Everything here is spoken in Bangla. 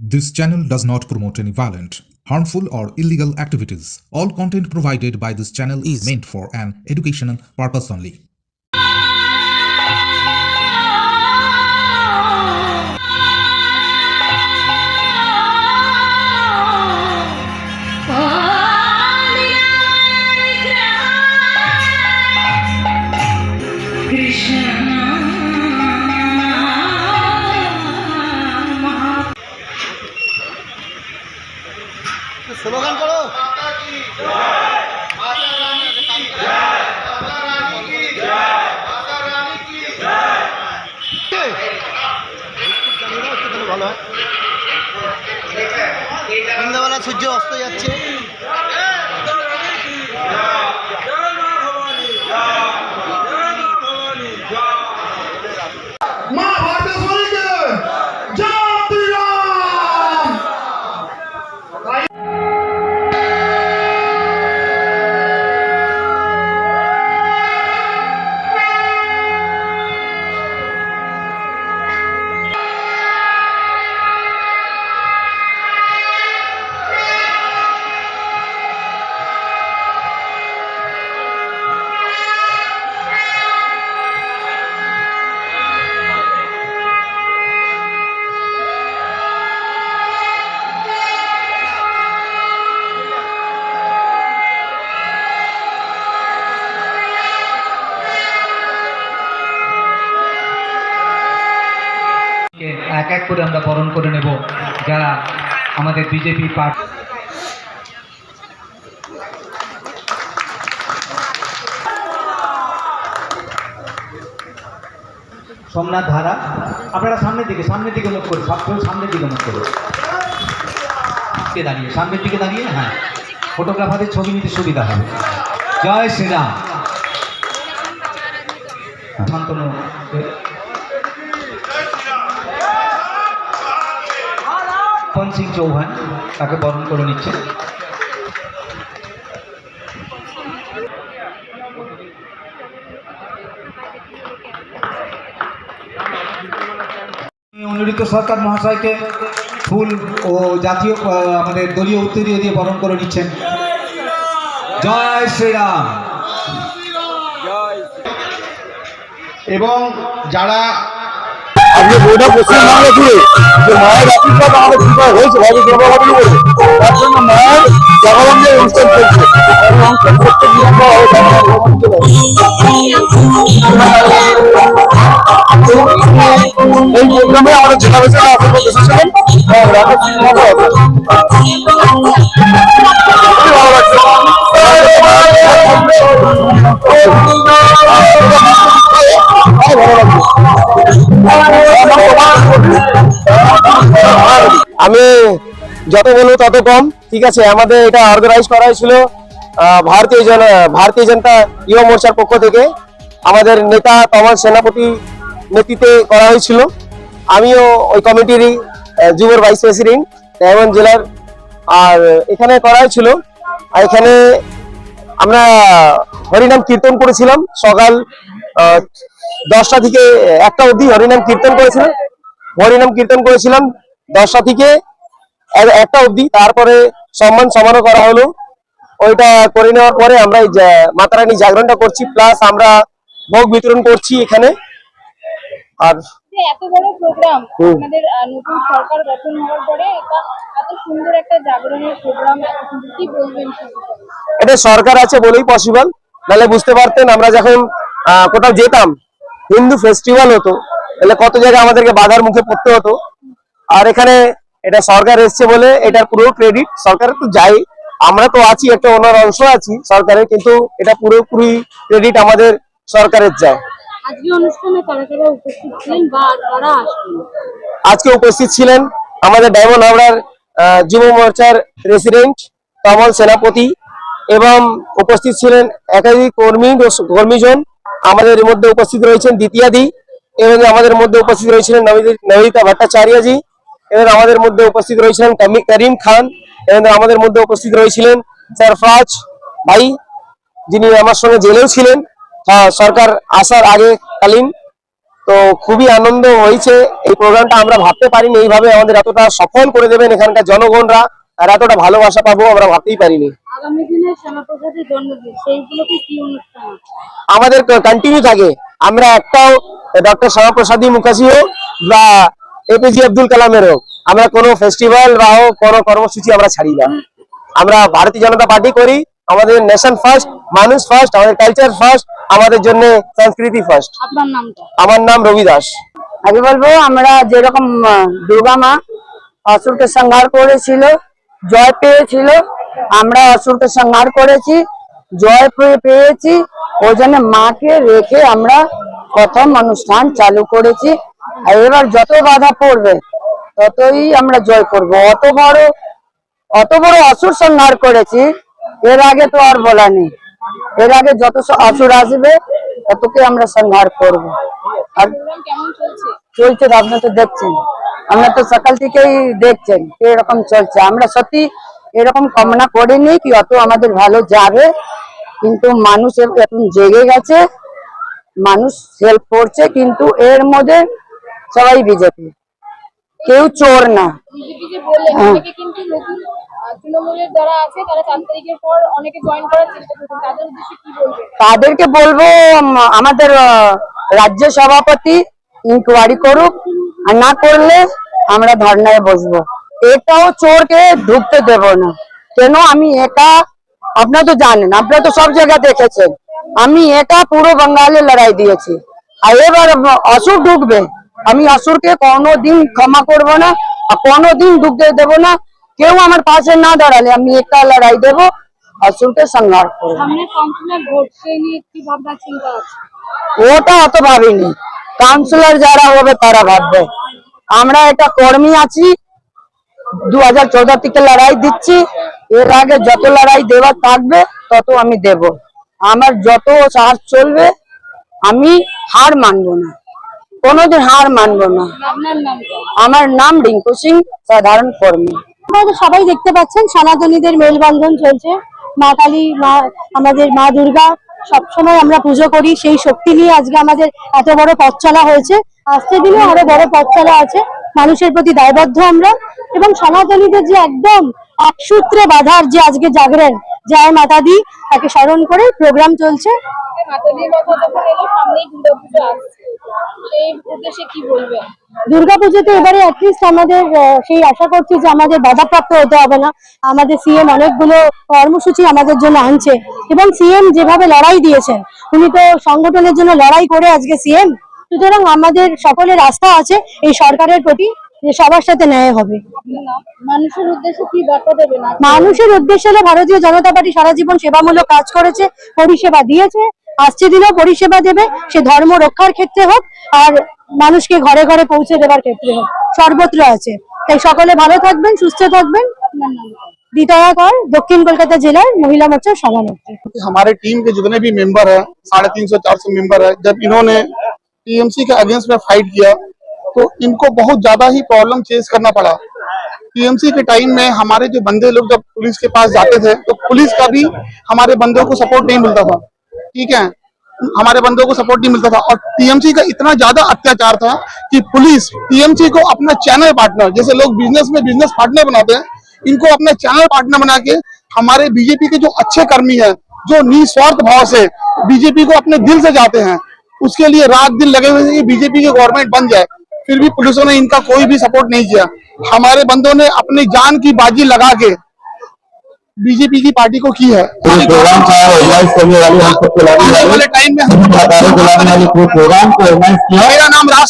This channel does not promote any violent, harmful, or illegal activities. All content provided by this channel is meant for an educational purpose only. Slogan করো। ভালো হয়, সন্ধ্যাবেলা সূর্য অস্ত যাচ্ছে। এক এক করে আমরা বরণ করে নেব যারা আমাদের বিজেপি পার্টি। সোমনাথ ধারা, আপনারা সামনের দিকে মুখ করে, সব সামনের দিকে মুখ করে দাঁড়িয়ে, সামনের দিকে দাঁড়িয়ে, হ্যাঁ, ফটোগ্রাফারের ছবি নিতে সুবিধা হবে। জয় শ্রীরাম। শান্তনু সিং চৌহান তাকে বরণ করে নিচ্ছে। অনুরিত সরকার মহাশয়কে ফুল ও জাতীয় আমাদের দলীয় উত্তরীয় দিয়ে বরণ করে নিচ্ছেন। জয় শ্রীরাম। এবং যারা আজকে গোটা পশ্চিমবাংলা জুড়ে যে মায়ের আশীর্বাদ আমাদের কৃপায় হয়েছে ভাবে জনগণই বলে তার জন্য মায়ের জাগরণের অনুষ্ঠান চলছে এবং অনুষ্ঠান প্রত্যেক দিন আমরা এই প্রোগ্রামে আমাদের জেলা বেসিক আশীর্বাদ এসেছিলেন। ভালো লাগছে। আমি যত বলবো তত কম। ঠিক আছে, আমাদের এটা অর্গানাইজ করা হয়েছিল ভারতীয় জনতা যুব মোর্চার পক্ষ থেকে, আমাদের নেতা তমাল সেনাপতি নেতৃত্বে করা হয়েছিল। আমিও ওই কমিটিরই যুবর ভাইস প্রেসিডেন্ট ডায়মন্ড জেলার। আর এখানে করা হয়েছিল, এখানে আমরা হরিনাম কীর্তন করেছিলাম সকাল 10টা থেকে 1টা অবধি হরিনাম কীর্তন করেছিলাম 10টা থেকে 1টা অবধি। তারপরে সম্মান সমারোহ করা হলো। ওইটা করে নেওয়ার পরে আমরা মাতা রানী জাগরণটা করছি, প্লাস আমরা ভোগ বিতরণ করছি এখানে। আর এত বড় প্রোগ্রাম, আমাদের নতুন সরকার গঠন হওয়ার পরে এত সুন্দর একটা জাগরণের প্রোগ্রাম, কি বলবেন? এটা সরকার আছে বলেই পসিবল, নাহলে বুঝতে পারতেন আমরা যখন কোথাও যেতাম হিন্দু ফেস্টিভ্যাল হতো তাহলে কত জায়গায় আমাদেরকে বাধার মুখে পড়তে হতো। আর এখানে এটা সরকার এসছে বলে এটার পুরো ক্রেডিট সরকারের তো যাই, আমরা তো আছি একটা ওনার অংশ আছি সরকারের, কিন্তু এটা পুরোপুরি ক্রেডিট আমাদের সরকারের যায়। আজকে অনুষ্ঠানে কারা কারা উপস্থিত ছিলেন বা কারা আসবেন? আজকে উপস্থিত ছিলেন আমাদের ডায়মন্ড হাওড়ার যুব মোর্চার প্রেসিডেন্ট তমাল সেনাপতি, এবং উপস্থিত ছিলেন একাধিক কর্মীজন। আমাদের মধ্যে উপস্থিত রয়েছেন দ্বিতীয়াদি, এবং আমাদের মধ্যে উপস্থিত রয়েছিলেন নবিতা ভট্টাচার্যজি, এবং আমাদের মধ্যে উপস্থিত রয়েছিলেন করিম খান, এবং আমাদের মধ্যে উপস্থিত রয়েছিলেন সরফরাজ ভাই, যিনি আমার সঙ্গে জেলেও ছিলেন সরকার আসার আগে কালীন। তো খুবই আনন্দ হয়েছে। এই প্রোগ্রামটা আমরা ভাবতে পারিনি এইভাবে আমাদের এতটা সফল করে দেবেন এখানকার জনগণরা, আর এতটা ভালোবাসা পাবো আমরা ভাবতেই পারিনি। আগামী দিনে শ্যামাপ্রসাদের জন্মদিন সেইগুলোকে কি অনুষ্ঠান আছে? আমাদের কন্টিনিউ থাকে, আমরা একটাও ডক্টর শ্যামাপ্রসাদ মুখার্জি হোক বা এপিজে আব্দুল কালামের হোক, আমরা কোনো ফেস্টিভ্যাল বা হোক কোনো কর্মসূচি আমরা ছাড়ি না। আমরা ভারতীয় জনতা পার্টি করি, আমাদের নেশন ফার্স্ট, মানুষ ফার্স্ট, আমাদের কালচার ফার্স্ট, আমাদের জন্য সংস্কৃতি ফার্স্ট। আপনার নামটা? আমার নাম রবি দাস। আগে বলবো, আমরা যেরকম দুর্গা মা অসুরকে সংহার করেছিল, জয় পেয়েছিল, আমরা অসুরকে সংহার করেছি, জয় পেয়েছি। ওই জন্য মাকে রেখে আমরা প্রথম অনুষ্ঠান চালু করেছি। আর এবার যত বাধা পড়বে ততই আমরা জয় করব। অত বড় অসুর সংহার করেছি, এর আগে তো আর বলা নেই। এর আগে যত অসুর আসবে ততকে আমরা সংহার করব। আর প্রোগ্রাম কেমন চলছে? চলছে, আপনি তো দেখছেন, আমরা তো সকাল থেকেই দেখছেন এরকম চলছে। আমরা সত্যি এরকম কামনা করিনি কি অত আমাদের ভালো যাবে, কিন্তু মানুষ এখন জেগে গেছে, মানুষ হেল্প করছে। কিন্তু এর মধ্যে সবাই বিজেপি, কেউ চোর না। বিজেপি যে বললেন, অনেকে কিন্তু নতুন তৃণমূলের যারা আছে তারা 4 তারিখের পর অনেকে জয়েন করার চেষ্টা করছেন, তাদের উদ্দেশ্যে কি বলবেন? তাদেরকে বলবো আমাদের রাজ্য সভাপতি ইনকোয়ারি করুক, আর না করলে আমরা ধর্নায় বসবো। এটাও চোরকে ঢুকতে দেব না। কেন আমি একা, আপনারা তো জানেন, আপনারা তো সব জায়গায় দেখেছেন, আমি একা পুরো বাঙালি লড়াই দিয়েছি। আর এবার অসুর ঢুকবে, আমি অসুরকে কোনোদিন ক্ষমা করব না, আর কোনোদিন ঢুকতে দেব না। কেউ আমার পাশে না দাঁড়ালে আমি একা লড়াই দেবো, অসুরকে সংহার করবো। সামনে কাউন্সিলর ভোট, সেই নিয়ে কি ভাবনা চিন্তা আছে? ওটা অত ভাবিনি, কাউন্সিলর যারা হবে তারা ভাববে। আমরা একটা কর্মী আছি, 2014 থেকে লড়াই দিচ্ছি। এর আগে যত লড়াই দেওয়ার থাকবে তত আমি দেব। আমার যত সাহস চলবে, আমি হার মানবো না, কোনোদিন হার মানবো না। আপনার নামটা? আমার নাম রিঙ্কু সিং, সাধারণ কর্মী। আপনারা সবাই দেখতে পাচ্ছেন সনাতনীদের মেলবন্ধন চলছে। মা কালী, মা আমাদের মা দুর্গা, সবসময় আমরা পুজো করি, সেই শক্তি নিয়ে আজকে আমাদের এত বড় পথ চলা হয়েছে। আজকের দিনে আরো বড় পথ চলা আছে, মানুষের প্রতি দায়বদ্ধ আমরা। এবং সনাতনীদের যে একদম এক সূত্রে বাঁধার যে আজকে জাগরণ, জয় মাতা দি, তাকে স্মরণ করে প্রোগ্রাম চলছে। মাতাদির কথা যখন এলো, সামনেই দুর্গাপুজো আসছে, সেই উদ্দেশ্যে কি বলবেন? দুর্গাপুজোতে এবারে অ্যাটলিস্ট আমাদের সেই আশা করছি যে আমাদের বাধাপ্রাপ্ত হতে হবে না। আমাদের সিএম অনেকগুলো কর্মসূচি আমাদের জন্য আনছে, এবং সিএম যেভাবে লড়াই দিয়েছেন, উনি তো সংগঠনের জন্য লড়াই করে আজকে সিএম। সুতরাং আমাদের সকলের আস্থা আছে এই সরকারের প্রতি যে সবার সাথে ন্যায় হবে। মানুষের উদ্দেশ্যে কি বার্তা দেবেন? মানুষের উদ্দেশ্যে হলো, ভারতীয় জনতা পার্টি সারা জীবন সেবামূলক কাজ করেছে, পরিষেবা দিয়েছে, আসছে দিনেও পরিষেবা দেবে। সে ধর্ম রক্ষার ক্ষেত্রে হোক, আর মানুষকে ঘরে ঘরে পৌঁছে দেওয়ার ক্ষেত্রে হোক, সর্বত্র আছে। তাই সকলে ভালো থাকবেন, সুস্থ থাকবেন। দিতয়া কর, দক্ষিণ কলকাতা জেলার মহিলা মোর্চার সভানেত্রী। हमारे टीम के जितने भी मेंबर हैं, 350-400 मेंबर है, जब इन्होंने टीएमसी के अगेंस्ट में फाइट किया तो इनको बहुत ज्यादा ही प्रॉब्लम फेस करना पड़ा। टीएमसी के टाइम में हमारे जो बंदे लोग जब पुलिस के पास जाते थे तो पुलिस का भी हमारे बंदों को सपोर्ट नहीं मिलता था, ठीक है, हमारे बंदों को सपोर्ट नहीं मिलता था। और टीएमसी का इतना ज्यादा अत्याचार था कि पुलिस टीएमसी को अपना चैनल पार्टनर, जैसे लोग बिजनेस में बिजनेस पार्टनर बनाते हैं, इनको अपना चैनल पार्टनर बना के हमारे बीजेपी के जो अच्छे कर्मी हैं, जो निस्वार्थ भाव से बीजेपी को अपने दिल से जाते हैं, उसके लिए रात दिन लगे हुए थे कि बीजेपी की गवर्नमेंट बन जाए, फिर भी पुलिसों ने इनका कोई भी सपोर्ट नहीं किया। हमारे बंदों ने अपनी जान की बाजी लगा के बीजेपी की पार्टी को की है। आने वाले टाइम में मेरा नाम राज